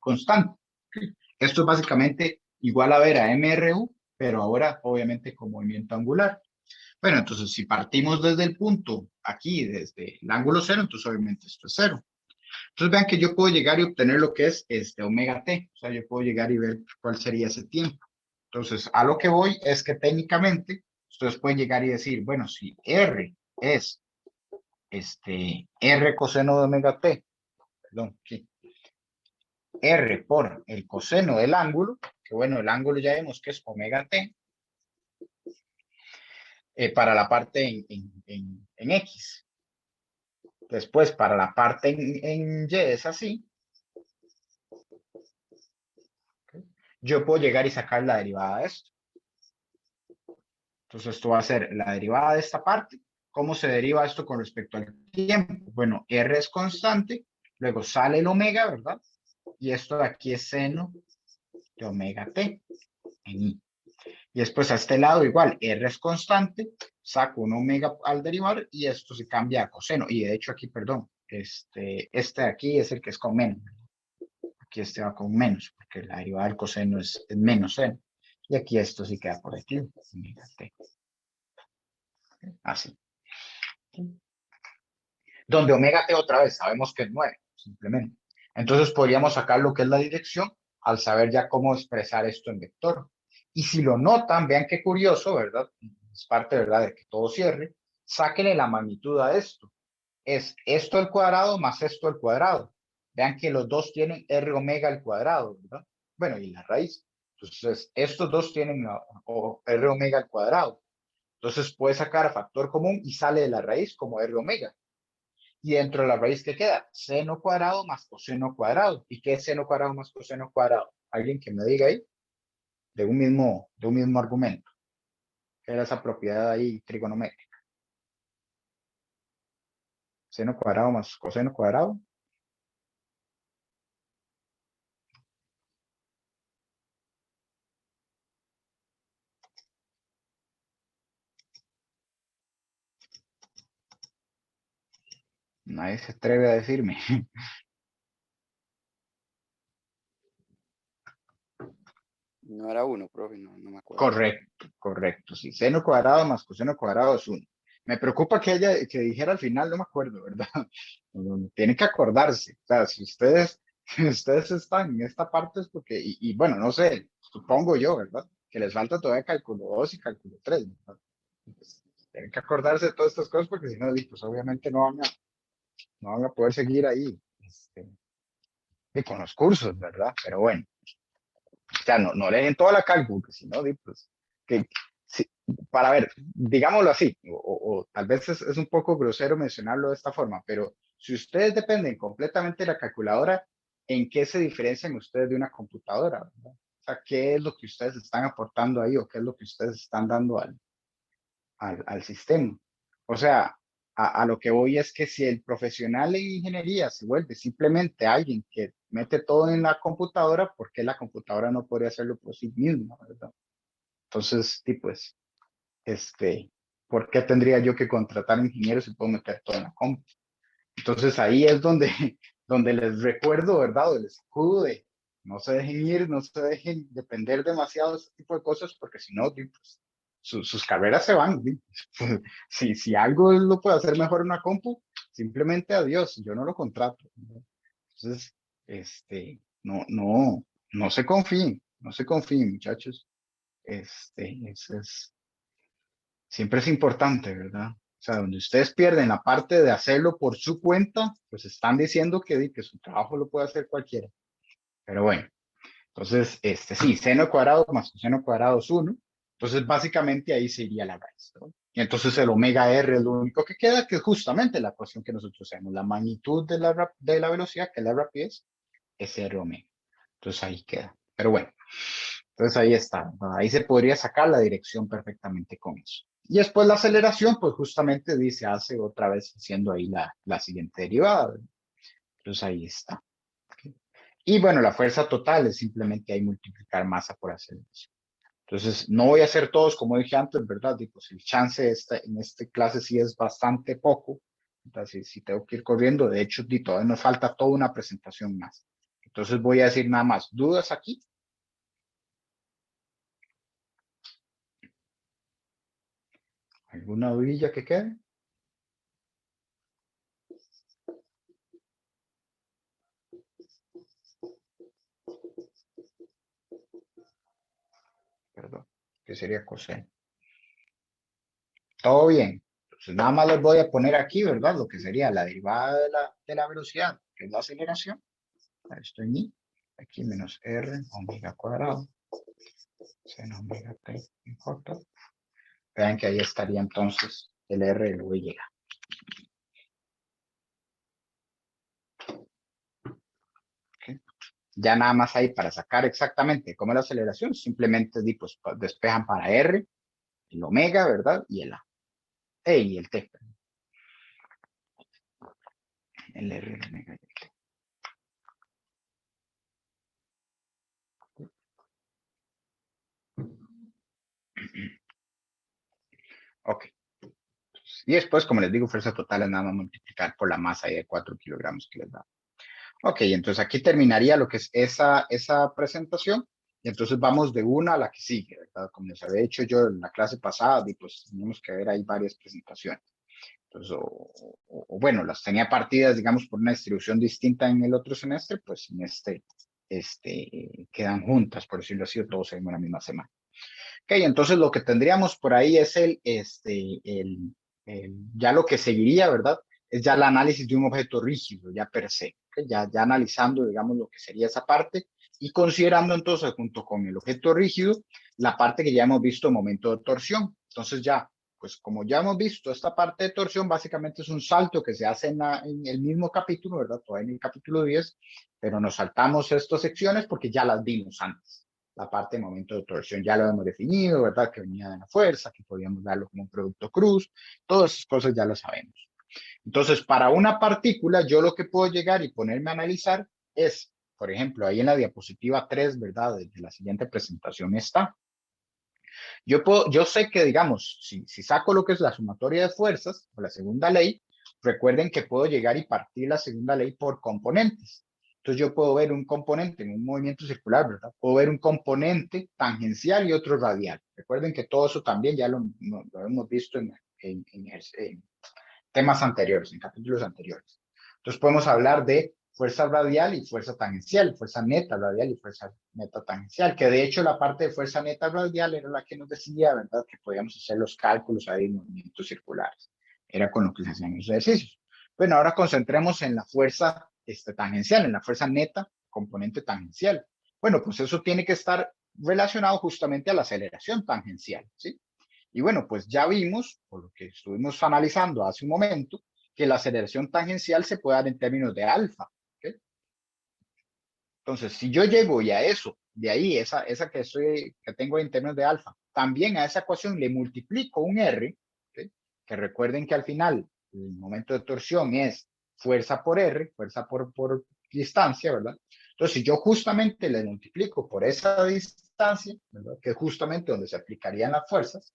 constante. Esto es básicamente igual a ver a MRU, pero ahora obviamente con movimiento angular. Bueno, entonces si partimos desde el punto aquí, desde el ángulo cero, entonces obviamente esto es cero. Entonces vean que yo puedo llegar y obtener lo que es omega t, o sea, yo puedo llegar y ver cuál sería ese tiempo. Entonces, a lo que voy es que técnicamente ustedes pueden llegar y decir, bueno, si R es R coseno de omega t, perdón, sí, R por el coseno del ángulo, que bueno, el ángulo ya vemos que es omega t, para la parte en X. Después, para la parte en Y es así. ¿Okay? Yo puedo llegar y sacar la derivada de esto. Entonces, esto va a ser la derivada de esta parte. ¿Cómo se deriva esto con respecto al tiempo? Bueno, R es constante luego sale el omega, ¿verdad? Y esto de aquí es seno de omega t en i. Y después a este lado igual, r es constante, saco un omega al derivar y esto se cambia a coseno. Y de hecho aquí, perdón, este de aquí es el que es con menos. Aquí este va con menos, porque la derivada del coseno es menos seno. Y aquí esto sí queda positivo, omega t. Así. Donde omega t otra vez sabemos que es 9, simplemente. Entonces podríamos sacar lo que es la dirección al saber ya cómo expresar esto en vector. Y si lo notan, vean qué curioso, ¿verdad? Es parte, ¿verdad?, de que todo cierre. Sáquenle la magnitud a esto. Es esto al cuadrado más esto al cuadrado. Vean que los dos tienen r omega al cuadrado, ¿verdad? Bueno, y la raíz. Entonces, estos dos tienen r omega al cuadrado. Entonces, puede sacar factor común y sale de la raíz como r omega. Y dentro de la raíz, ¿qué queda? Seno cuadrado más coseno cuadrado. ¿Y qué es seno cuadrado más coseno cuadrado? Alguien que me diga ahí, de un mismo argumento. ¿Qué era esa propiedad ahí trigonométrica? Seno cuadrado más coseno cuadrado. Nadie se atreve a decirme. No era uno, profe, no me acuerdo. Correcto, correcto. Sí, seno cuadrado más coseno cuadrado es 1. Me preocupa que dijera al final, no me acuerdo, ¿verdad? Tienen que acordarse. O sea, si ustedes están en esta parte es porque, y bueno, no sé, supongo yo, ¿verdad? Que les falta todavía cálculo 2 y cálculo 3, ¿verdad? Pues, tienen que acordarse de todas estas cosas porque si no, pues obviamente no van a poder seguir ahí y con los cursos, ¿verdad? Pero bueno, o sea, no le den toda la cálculo, porque si no, pues, que, sí, para ver, digámoslo así, o tal vez es un poco grosero mencionarlo de esta forma, pero si ustedes dependen completamente de la calculadora, ¿en qué se diferencian ustedes de una computadora? ¿Verdad? O sea, ¿qué es lo que ustedes están aportando ahí o qué es lo que ustedes están dando al sistema? O sea, a lo que voy es que si el profesional en ingeniería se vuelve simplemente alguien que mete todo en la computadora, ¿por qué la computadora no podría hacerlo por sí misma, verdad? Entonces, pues, ¿por qué tendría yo que contratar ingenieros si puedo meter todo en la compu? Entonces ahí es donde, donde les recuerdo, ¿verdad? O les escudo de no se dejen ir, no se dejen depender demasiado de ese tipo de cosas, porque si no, pues, sus carreras se van. ¿Sí? Si algo lo puede hacer mejor en una compu, simplemente adiós, yo no lo contrato. ¿No? Entonces, no se confíen, no se confíen, muchachos. Eso siempre es importante, ¿verdad? O sea, donde ustedes pierden la parte de hacerlo por su cuenta, pues están diciendo que su trabajo lo puede hacer cualquiera. Pero bueno, entonces, sí, seno cuadrado más coseno cuadrado es 1. Entonces, básicamente ahí se iría la raíz, ¿no? Y entonces el omega r es lo único que queda, que es justamente la ecuación que nosotros hacemos. La magnitud de la velocidad, que es la rapidez, es r omega. Entonces ahí queda. Pero bueno, entonces ahí está. Ahí se podría sacar la dirección perfectamente con eso. Y después la aceleración, pues justamente dice, hace otra vez haciendo ahí la siguiente derivada. ¿Verdad? Entonces ahí está. ¿Ok? Y bueno, la fuerza total es simplemente ahí multiplicar masa por aceleración. Entonces, no voy a hacer todos, como dije antes, ¿verdad? Y pues el chance en esta clase sí es bastante poco. Entonces, si tengo que ir corriendo, de hecho, todavía nos falta toda una presentación más. Entonces, voy a decir nada más, ¿dudas aquí? ¿Alguna dudilla que quede? Perdón, que sería coseno. Todo bien. Entonces, nada más les voy a poner aquí, ¿verdad? Lo que sería la derivada de la velocidad, que es la aceleración. Esto en i, aquí menos r omega cuadrado, seno omega t, no importa. Vean que ahí estaría entonces el r y luego llega. ¿Okay? Ya nada más ahí para sacar exactamente cómo es la aceleración, simplemente pues, despejan para r, el omega, ¿verdad? Y el a. Y el t. El r, el omega y el t. Ok. Y después, como les digo, fuerza total es nada más multiplicar por la masa de 4 kilogramos que les da. Ok, entonces aquí terminaría lo que es esa presentación. Y entonces vamos de una a la que sigue, ¿verdad? Como les había dicho yo en la clase pasada, y pues tenemos que ver ahí varias presentaciones. Entonces, bueno, las tenía partidas, digamos, por una distribución distinta en el otro semestre, pues en quedan juntas, por decirlo así, o todos en la misma semana. Ok, entonces lo que tendríamos por ahí es ya lo que seguiría, ¿verdad? Es ya el análisis de un objeto rígido, ya per se, ¿ok? Ya analizando, digamos, lo que sería esa parte y considerando entonces junto con el objeto rígido la parte que ya hemos visto en momento de torsión. Entonces ya, pues como ya hemos visto esta parte de torsión, básicamente es un salto que se hace en el mismo capítulo, ¿verdad? Todavía en el capítulo 10, pero nos saltamos estas secciones porque ya las vimos antes. La parte de momento de torsión ya lo hemos definido, ¿verdad? Que venía de la fuerza, que podíamos darlo como un producto cruz, todas esas cosas ya lo sabemos. Entonces, para una partícula, yo lo que puedo llegar y ponerme a analizar es, por ejemplo, ahí en la diapositiva 3, ¿verdad? De la siguiente presentación está. Yo sé que, digamos, si saco lo que es la sumatoria de fuerzas, o la segunda ley, recuerden que puedo llegar y partir la segunda ley por componentes. Entonces yo puedo ver un componente en un movimiento circular, ¿verdad? Puedo ver un componente tangencial y otro radial. Recuerden que todo eso también ya lo hemos visto en temas anteriores, en capítulos anteriores. Entonces podemos hablar de fuerza radial y fuerza tangencial, fuerza neta radial y fuerza neta tangencial, que de hecho la parte de fuerza neta radial era la que nos decía, ¿verdad?, que podíamos hacer los cálculos ahí en movimientos circulares. Era con lo que se hacían los ejercicios. Bueno, ahora concentremos en la fuerza tangencial, en la fuerza neta, componente tangencial. Bueno, pues eso tiene que estar relacionado justamente a la aceleración tangencial, ¿sí? Y bueno, pues ya vimos, por lo que estuvimos analizando hace un momento, que la aceleración tangencial se puede dar en términos de alfa. ¿Okay? Entonces, si yo llego y a eso, de ahí, esa que tengo en términos de alfa, también a esa ecuación le multiplico un R, ¿okay? Que recuerden que al final el momento de torsión es fuerza por R, fuerza por distancia, ¿verdad? Entonces, si yo justamente le multiplico por esa distancia, ¿verdad? Que es justamente donde se aplicarían las fuerzas,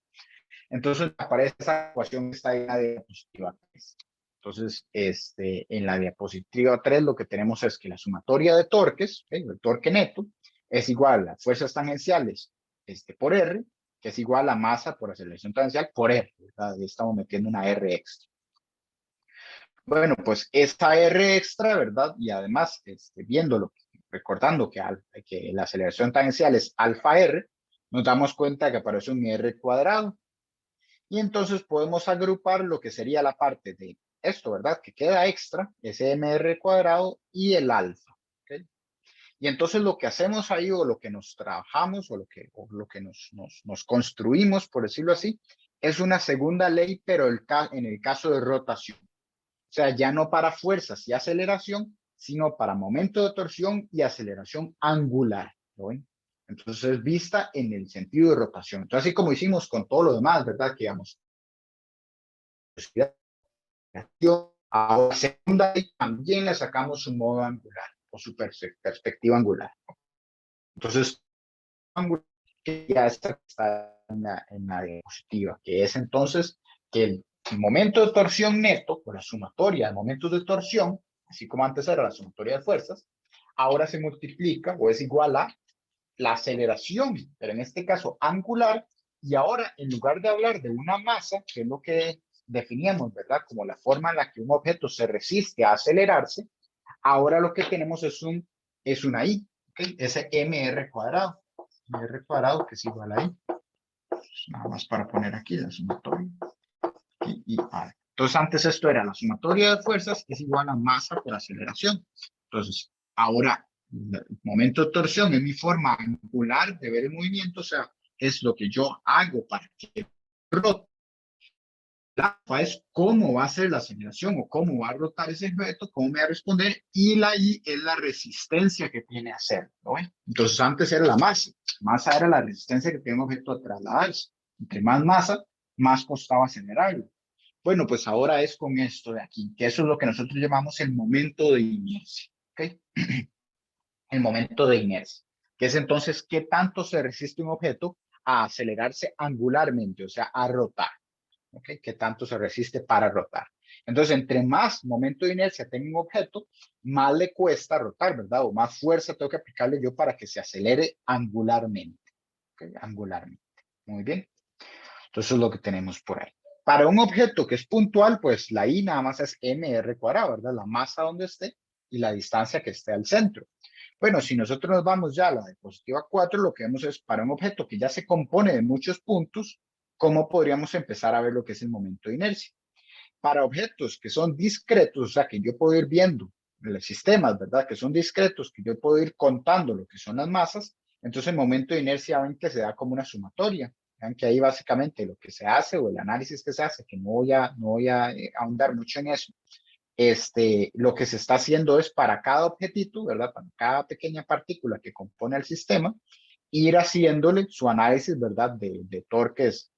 entonces aparece esa ecuación que está en la diapositiva 3. Entonces, en la diapositiva 3 lo que tenemos es que la sumatoria de torques, ¿okay? El torque neto, es igual a fuerzas tangenciales por R, que es igual a masa por aceleración tangencial por R, ¿verdad? Ahí estamos metiendo una R extra. Bueno, pues esta R extra, ¿verdad? Y además, viéndolo, recordando que la aceleración tangencial es alfa R, nos damos cuenta que aparece un R cuadrado. Y entonces podemos agrupar lo que sería la parte de esto, ¿verdad? Que queda extra, ese mr cuadrado y el alfa. ¿Okay? Y entonces lo que hacemos ahí o lo que nos trabajamos o lo que nos construimos, por decirlo así, es una segunda ley, pero en el caso de rotación. O sea, ya no para fuerzas y aceleración, sino para momento de torsión y aceleración angular. ¿Lo ven? Entonces, vista en el sentido de rotación. Entonces, así como hicimos con todo lo demás, ¿verdad? Que digamos, a la segunda y también le sacamos su modo angular o su perspectiva angular. Entonces, que ya está en la diapositiva, que es entonces que el momento de torsión neto, por la sumatoria de momentos de torsión, así como antes era la sumatoria de fuerzas, ahora se multiplica o es igual a la aceleración, pero en este caso angular, y ahora en lugar de hablar de una masa, que es lo que definíamos, ¿verdad? Como la forma en la que un objeto se resiste a acelerarse, ahora lo que tenemos es una I, ¿okay? Ese mr cuadrado, mr cuadrado que es igual a I. Nada más para poner aquí la sumatoria. Y R. Entonces antes esto era la sumatoria de fuerzas es igual a masa por aceleración. Entonces ahora el momento de torsión es mi forma angular de ver el movimiento, o sea, es lo que yo hago para que rote. La alfa es cómo va a ser la aceleración o cómo va a rotar ese objeto, cómo me va a responder, y la I es la resistencia que tiene a hacerlo, ¿no? Entonces antes era la masa era la resistencia que tiene un objeto a trasladarse. Entre más masa, más costaba acelerarlo. Bueno, pues ahora es con esto de aquí, que eso es lo que nosotros llamamos el momento de inercia, ¿ok? El momento de inercia, que es entonces qué tanto se resiste un objeto a acelerarse angularmente, o sea, a rotar. ¿Ok? ¿Qué tanto se resiste para rotar? Entonces, entre más momento de inercia tenga un objeto, más le cuesta rotar, ¿verdad? O más fuerza tengo que aplicarle yo para que se acelere angularmente. ¿Ok? Angularmente. Muy bien. Entonces, es lo que tenemos por ahí. Para un objeto que es puntual, pues la I nada más es mr cuadrado, ¿verdad? La masa donde esté y la distancia que esté al centro. Bueno, si nosotros nos vamos ya a la diapositiva 4, lo que vemos es para un objeto que ya se compone de muchos puntos, ¿cómo podríamos empezar a ver lo que es el momento de inercia? Para objetos que son discretos, o sea, que yo puedo ir viendo los sistemas, ¿verdad? Que son discretos, que yo puedo ir contando lo que son las masas, entonces el momento de inercia ven que se da como una sumatoria. Vean que ahí básicamente lo que se hace o el análisis que se hace, que no voy a ahondar mucho en eso, lo que se está haciendo es para cada objetito, ¿verdad? Para cada pequeña partícula que compone el sistema, ir haciéndole su análisis, ¿verdad? De torques,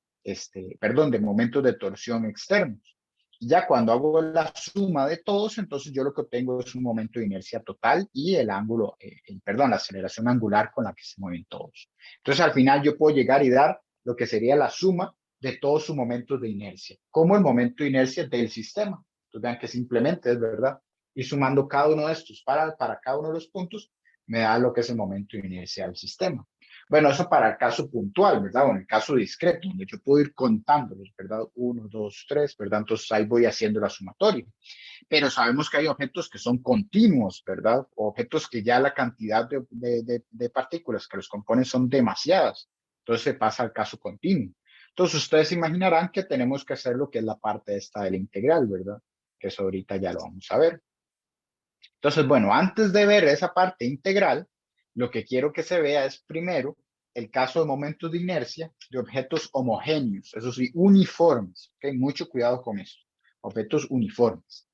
perdón, de momentos de torsión externos. Ya cuando hago la suma de todos, entonces yo lo que obtengo es un momento de inercia total y el ángulo, perdón, la aceleración angular con la que se mueven todos. Entonces al final yo puedo llegar y dar lo que sería la suma de todos sus momentos de inercia, como el momento de inercia del sistema. Entonces vean que simplemente es verdad. Y sumando cada uno de estos para cada uno de los puntos, me da lo que es el momento de inercia del sistema. Bueno, eso para el caso puntual, ¿verdad? O en el caso discreto, donde yo puedo ir contándolos, ¿verdad? 1, 2, 3, ¿verdad? Entonces ahí voy haciendo la sumatoria. Pero sabemos que hay objetos que son continuos, ¿verdad? O objetos que ya la cantidad de partículas que los componen son demasiadas. Entonces se pasa al caso continuo. Entonces ustedes imaginarán que tenemos que hacer lo que es la parte esta de la integral, ¿verdad? Que eso ahorita ya lo vamos a ver. Entonces, bueno, antes de ver esa parte integral, lo que quiero que se vea es primero el caso de momentos de inercia de objetos homogéneos, eso sí, uniformes. ¿Ok? Mucho cuidado con eso. Objetos uniformes.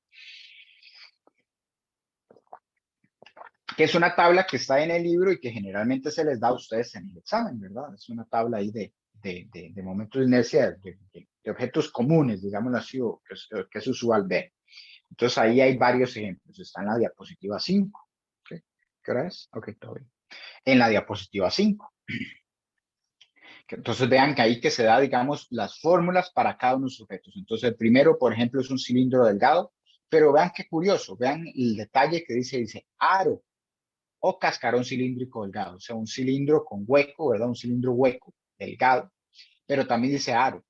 Que es una tabla que está en el libro y que generalmente se les da a ustedes en el examen, ¿verdad? Es una tabla ahí de momentos de inercia de objetos comunes, digámoslo así, o que es usual ver. Entonces ahí hay varios ejemplos. Está en la diapositiva 5. ¿Okay? ¿Qué hora es? Ok, todo bien. En la diapositiva 5. Entonces vean que ahí que se da, digamos, las fórmulas para cada uno de los objetos. Entonces el primero, por ejemplo, es un cilindro delgado, pero vean qué curioso, vean el detalle que dice aro o cascarón cilíndrico delgado, o sea, un cilindro con hueco, ¿verdad? Un cilindro hueco, delgado, pero también dice aro.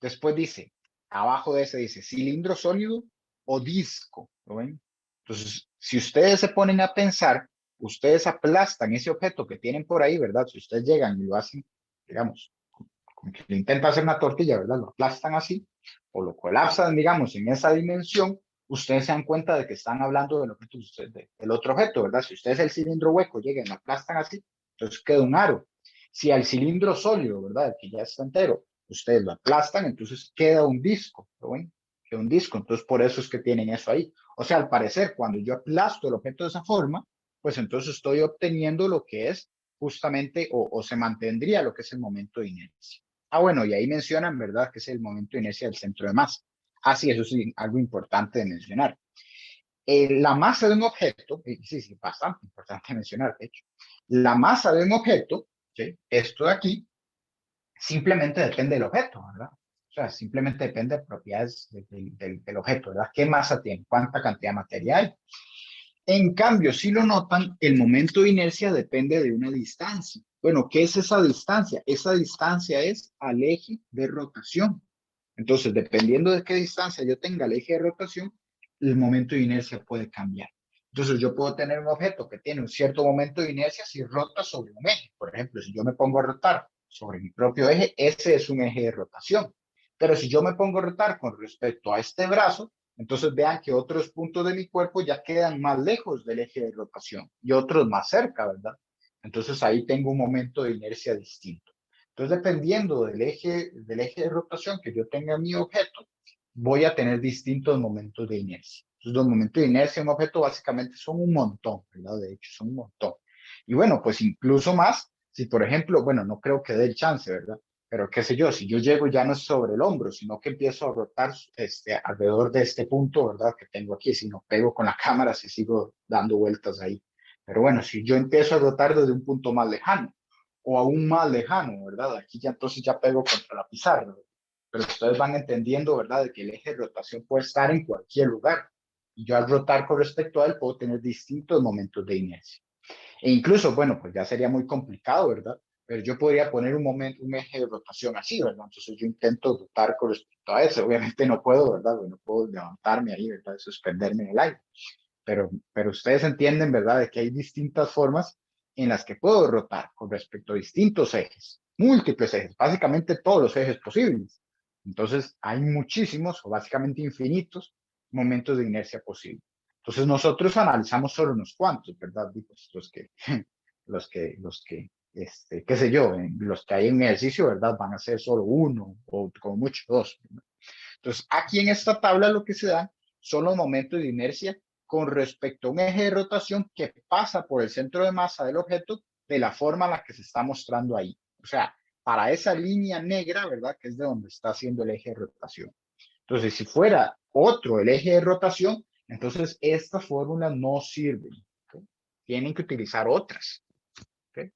Después dice, abajo de ese dice cilindro sólido o disco, ¿lo ven? Entonces, si ustedes se ponen a pensar, ustedes aplastan ese objeto que tienen por ahí, ¿verdad? Si ustedes llegan y lo hacen, digamos, como que le intentan hacer una tortilla, ¿verdad? Lo aplastan así o lo colapsan, digamos, en esa dimensión, ustedes se dan cuenta de que están hablando del objeto, del otro objeto, ¿verdad? Si ustedes el cilindro hueco llegan y lo aplastan así, entonces queda un aro. Si al cilindro sólido, ¿verdad? El que ya está entero, ustedes lo aplastan, entonces queda un disco, ¿lo ven? Queda un disco, entonces por eso es que tienen eso ahí. O sea, al parecer, cuando yo aplasto el objeto de esa forma, pues entonces estoy obteniendo lo que es justamente, o se mantendría lo que es el momento de inercia. Bueno, y ahí mencionan, ¿verdad?, que es el momento de inercia del centro de masa. Sí, eso es algo importante de mencionar. La masa de un objeto, sí, bastante importante mencionar, de hecho. La masa de un objeto, ¿sí? Esto de aquí, simplemente depende del objeto, ¿verdad? O sea, simplemente depende de propiedades del objeto, ¿verdad? ¿Qué masa tiene? ¿Cuánta cantidad de materia hay? En cambio, si lo notan, el momento de inercia depende de una distancia. Bueno, ¿qué es esa distancia? Esa distancia es al eje de rotación. Entonces, dependiendo de qué distancia yo tenga al eje de rotación, el momento de inercia puede cambiar. Entonces, yo puedo tener un objeto que tiene un cierto momento de inercia si rota sobre un eje. Por ejemplo, si yo me pongo a rotar sobre mi propio eje, ese es un eje de rotación. Pero si yo me pongo a rotar con respecto a este brazo, entonces vean que otros puntos de mi cuerpo ya quedan más lejos del eje de rotación y otros más cerca, ¿verdad? Entonces ahí tengo un momento de inercia distinto. Entonces, dependiendo del eje de rotación que yo tenga en mi objeto, voy a tener distintos momentos de inercia. Entonces, los momentos de inercia en un objeto básicamente son un montón, ¿verdad? De hecho, son un montón. Y bueno, pues incluso más, si por ejemplo, bueno, no creo que dé el chance, ¿verdad? Pero qué sé yo, si yo llego ya no es sobre el hombro, sino que empiezo a rotar alrededor de este punto, ¿verdad? Que tengo aquí, si no pego con la cámara, si sigo dando vueltas ahí. Pero bueno, si yo empiezo a rotar desde un punto más lejano, o aún más lejano, ¿verdad? Aquí ya entonces ya pego contra la pizarra, pero ustedes van entendiendo, ¿verdad? De que el eje de rotación puede estar en cualquier lugar. Y yo al rotar con respecto a él puedo tener distintos momentos de inercia. E incluso, bueno, pues ya sería muy complicado, ¿verdad? Pero yo podría poner un eje de rotación así, ¿verdad? Entonces yo intento rotar con respecto a eso. Obviamente no puedo, ¿verdad? No puedo levantarme ahí, ¿verdad? Suspenderme en el aire. Pero ustedes entienden, ¿verdad? De que hay distintas formas en las que puedo rotar con respecto a distintos ejes, múltiples ejes, básicamente todos los ejes posibles. Entonces hay muchísimos o básicamente infinitos momentos de inercia posibles. Entonces nosotros analizamos solo unos cuantos, ¿verdad? Pues qué sé yo, los que hay en ejercicio, ¿verdad? Van a ser solo uno o como mucho dos, ¿verdad? Entonces aquí en esta tabla lo que se da son los momentos de inercia con respecto a un eje de rotación que pasa por el centro de masa del objeto de la forma en la que se está mostrando ahí. O sea, para esa línea negra, ¿verdad? Que es de donde está haciendo el eje de rotación. Entonces, si fuera otro el eje de rotación, entonces estas fórmulas no sirven. ¿Okay? Tienen que utilizar otras. ¿Okay?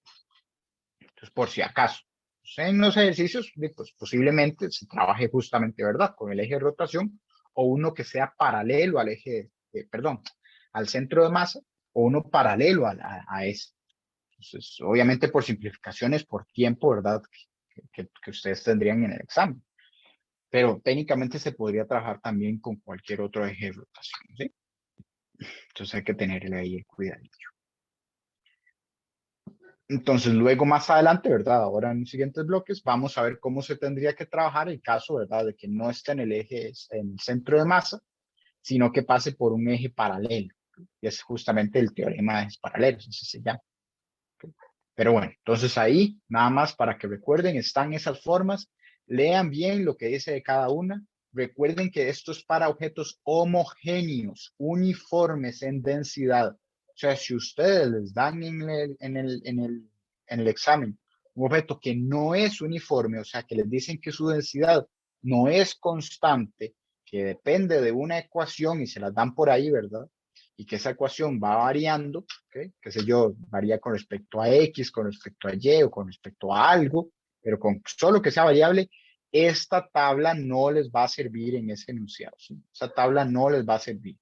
Entonces, por si acaso. En los ejercicios, pues posiblemente se trabaje justamente, ¿verdad? Con el eje de rotación o uno que sea paralelo al eje, perdón, al centro de masa o uno paralelo a ese. Entonces, obviamente por simplificaciones, por tiempo, ¿verdad? Que ustedes tendrían en el examen. Pero técnicamente se podría trabajar también con cualquier otro eje de rotación, ¿sí? Entonces hay que tenerle ahí el cuidado. Entonces, luego más adelante, ¿verdad? Ahora en los siguientes bloques vamos a ver cómo se tendría que trabajar el caso, ¿verdad? De que no esté en el eje, en el centro de masa, sino que pase por un eje paralelo. Y es justamente el teorema de ejes paralelos, así se llama. Pero bueno, entonces ahí, nada más para que recuerden, están esas formas. Lean bien lo que dice de cada una. Recuerden que esto es para objetos homogéneos, uniformes en densidad. O sea, si ustedes les dan en el examen un objeto que no es uniforme, o sea, que les dicen que su densidad no es constante, que depende de una ecuación y se las dan por ahí, ¿verdad? Y que esa ecuación va variando, ¿okay? Qué sé yo, varía con respecto a X, con respecto a Y o con respecto a algo, pero con solo que sea variable, esta tabla no les va a servir en ese enunciado, ¿sí? Esa tabla no les va a servir.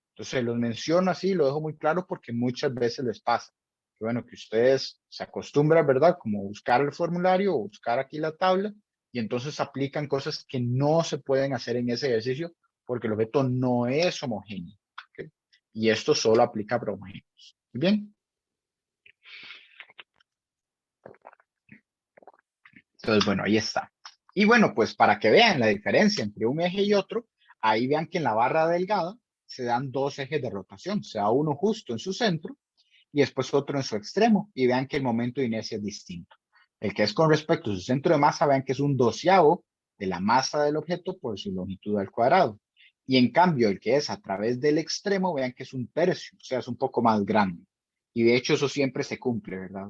Entonces los menciono así, lo dejo muy claro porque muchas veces les pasa. Que bueno, que ustedes se acostumbran, ¿verdad? Como buscar el formulario o buscar aquí la tabla y entonces aplican cosas que no se pueden hacer en ese ejercicio porque el objeto no es homogéneo. ¿Okay? Y esto solo aplica para homogéneos. Bien. Entonces, bueno, ahí está. Y bueno, pues para que vean la diferencia entre un eje y otro, ahí vean que en la barra delgada se dan dos ejes de rotación, se da uno justo en su centro y después otro en su extremo, y vean que el momento de inercia es distinto. El que es con respecto a su centro de masa, vean que es un doceavo de la masa del objeto por su longitud al cuadrado. Y en cambio, el que es a través del extremo, vean que es un tercio, o sea, es un poco más grande. Y de hecho eso siempre se cumple, ¿verdad?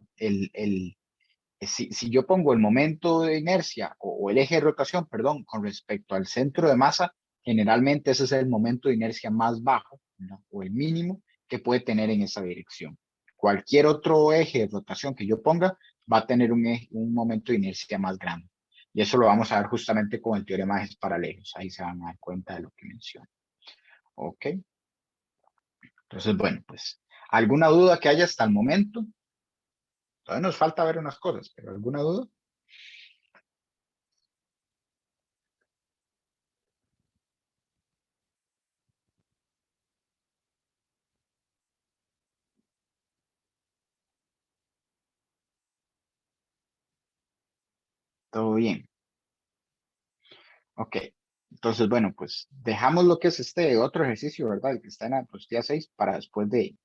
Si yo pongo el momento de inercia o el eje de rotación, perdón, con respecto al centro de masa, generalmente ese es el momento de inercia más bajo, ¿no? O el mínimo que puede tener en esa dirección. Cualquier otro eje de rotación que yo ponga va a tener un momento de inercia más grande. Y eso lo vamos a ver justamente con el teorema de ejes paralelos. Ahí se van a dar cuenta de lo que menciono. ¿Ok? Entonces, bueno, pues, ¿alguna duda que haya hasta el momento? Todavía nos falta ver unas cosas, pero ¿alguna duda? Todo bien. Ok, entonces, bueno, pues dejamos lo que es este otro ejercicio, ¿verdad? El que está en la día 6 para después del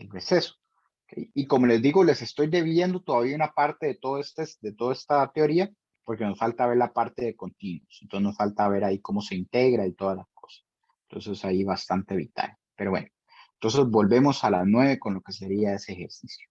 receso. Ok, y como les digo, les estoy debiendo todavía una parte de toda esta teoría, porque nos falta ver la parte de continuos. Entonces nos falta ver ahí cómo se integra y todas las cosas. Entonces ahí bastante vital. Pero bueno, entonces volvemos a las 9 con lo que sería ese ejercicio.